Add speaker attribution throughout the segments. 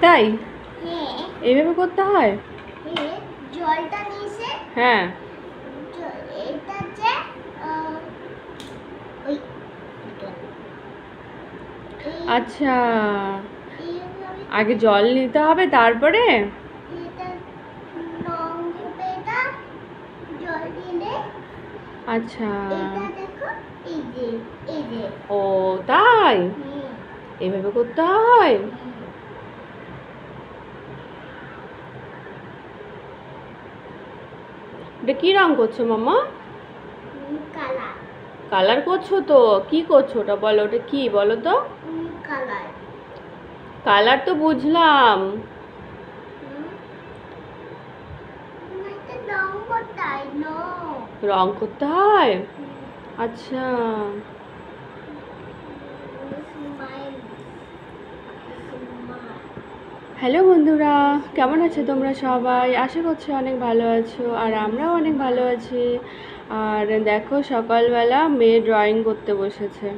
Speaker 1: তাই
Speaker 2: হ্যাঁ
Speaker 1: এইভাবে করতে হয়?
Speaker 2: জলটা নিয়েছে
Speaker 1: হ্যাঁ
Speaker 2: এটা যে ওই
Speaker 1: আচ্ছা, আগে জল নিতে হবে তারপরে?
Speaker 2: এটা লং এটা জল দিলে
Speaker 1: আচ্ছা
Speaker 2: এটা দেখো এই যে
Speaker 1: ও তাই এইভাবে করতে হয়? এটা কি রং করছো মামা?
Speaker 2: কালার
Speaker 1: কালার করছো তো? কি করছো ওটা বলো, ওটা কি বলো তো?
Speaker 2: কালার
Speaker 1: কালার তো বুঝলাম।
Speaker 2: রং করতে হয়
Speaker 1: রং করতে হয়? আচ্ছা হ্যালো বন্ধুরা, কেমন আছো তোমরা সবাই? আশা করছি অনেক ভালো আছো, আর আমরাও অনেক ভালো আছি। আর দেখো সকালবেলা মেয়ে ড্রয়িং করতে বসেছে।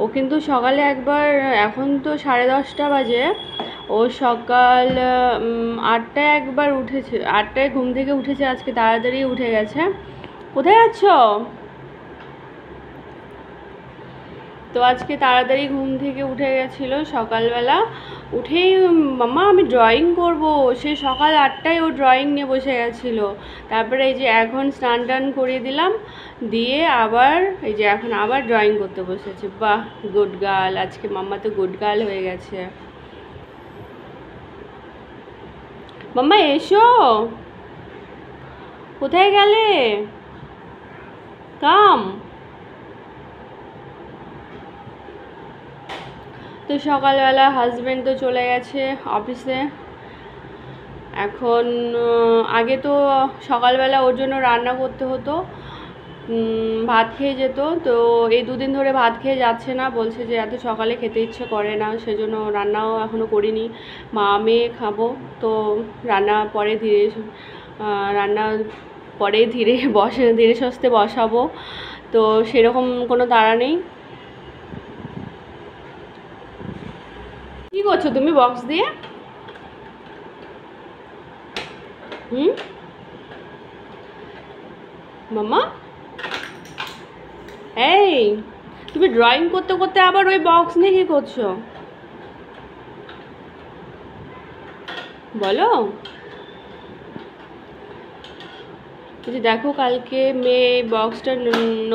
Speaker 1: ও কিন্তু সকালে একবার, এখন তো 10:30 বাজে, ও সকাল 8টায় একবার উঠেছে, 8টায় ঘুম থেকে উঠেছে, আজকে তাড়াতাড়ি উঠে গেছে। কোথায় আছো? তো আজকে তাড়াতাড়ি ঘুম থেকে উঠে গেছিলো সকালবেলা, উঠেই মাম্মা আমি ড্রয়িং করব, সে সকাল 8টায় ও ড্রয়িং নিয়ে বসে গেছিলো। তারপরে এই যে এখন স্নান টান করিয়ে দিলাম, দিয়ে আবার এই যে এখন আবার ড্রয়িং করতে বসেছে। বাহ, গুড গার্ল, আজকে মাম্মা তো গুড গার্ল হয়ে গেছে। মাম্মা এসো, কোথায় গেলে? কাম। তো সকালবেলা হাজব্যান্ড তো চলে গেছে অফিসে। এখন আগে তো সকালবেলা ওর জন্য রান্না করতে হতো, ভাত খেয়ে যেত। তো এই 2 দিন ধরে ভাত খেয়ে যাচ্ছে না, বলছে যে এত সকালে খেতে ইচ্ছে করে না, সেজন্য রান্নাও এখনও করিনি। মা মেয়ে খাবো, তো রান্না পরে ধীরে সুস্থে বসাবো। তো সেরকম কোনো তাড়া নেই। কি করছো তুমি বক্স দিয়ে? মাম্মা, এই তুমি ড্রয়িং করতে করতে আবার ওই বক্স নিয়ে কি করছো বলো? যে দেখো কালকে মেয়ে বক্সটা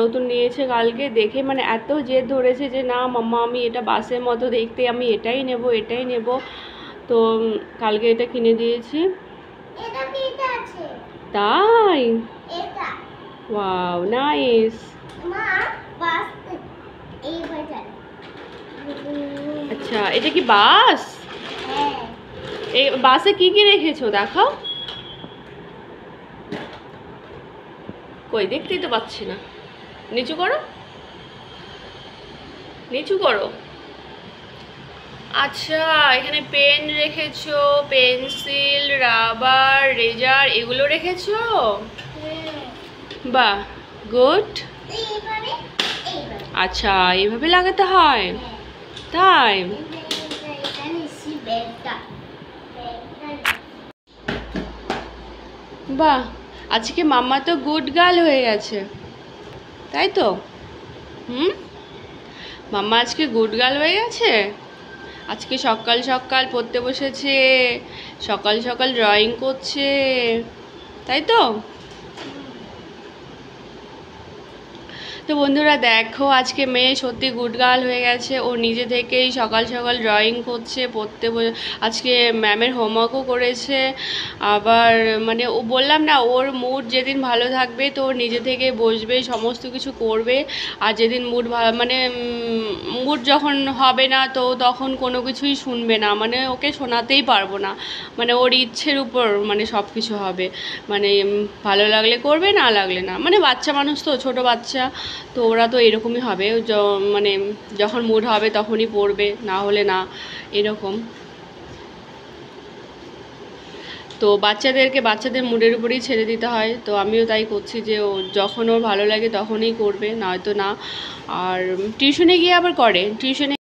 Speaker 1: নতুন নিয়েছে, কালকে দেখে মানে এত জেদ ধরেছে যে না মাম্মা আমি এটা বাসের মতো দেখতে, আমি এটাই নেব। তো কালকে এটা কিনে দিয়েছি। তাই? Wow nice. আচ্ছা এটা কি বাস? এই বাসে কি কি রেখেছো দেখাও। কই, দেখতেই তো পাচ্ছি না। নিচু করো। আচ্ছা এখানে পেন রেখেছো, পেন্সিল, রাবার, রেজার এগুলো রেখেছো? বাহ, গুড। আচ্ছা এইভাবে লাগাতে হয়? তাই? বাহ, আজকে মাম্মা তো গুড গার্ল হয়ে গেছে, তাই তো? মাম্মা আজকে গুড গার্ল হয়ে গেছে। আজকে সকাল সকাল পড়তে বসেছে, সকাল সকাল ড্রয়িং করছে, তাই তো? তো বন্ধুরা দেখো আজকে মেয়ে সত্যি গুড গার্ল হয়ে গেছে, ও নিজে থেকেই সকাল সকাল ড্রয়িং করছে, আজকে ম্যামের হোমওয়ার্কও করেছে। আবার মানে ও বললাম না, ওর মুড যেদিন ভালো থাকবে তো নিজে থেকে বসবে, সমস্ত কিছু করবে। আর যেদিন মুড যখন হবে না তো তখন কোনো কিছুই শুনবে না, মানে ওকে শোনাতেই পারবো না। মানে ওর ইচ্ছের উপর মানে সব কিছু হবে, মানে ভালো লাগলে করবে, না লাগলে না। মানে বাচ্চা মানুষ তো, ছোট বাচ্চা তো ওরা তো এরকমই হবে, মানে যখন মুড হবে তখনই পড়বে, না হলে না, এরকম। তো বাচ্চাদের মুডের উপরেই ছেড়ে দিতে হয়। তো আমিও তাই করছি যে ও যখন ওর ভালো লাগে তখনই করবে, নয়তো না। আর টিউশনে গিয়ে আবার করে, টিউশনে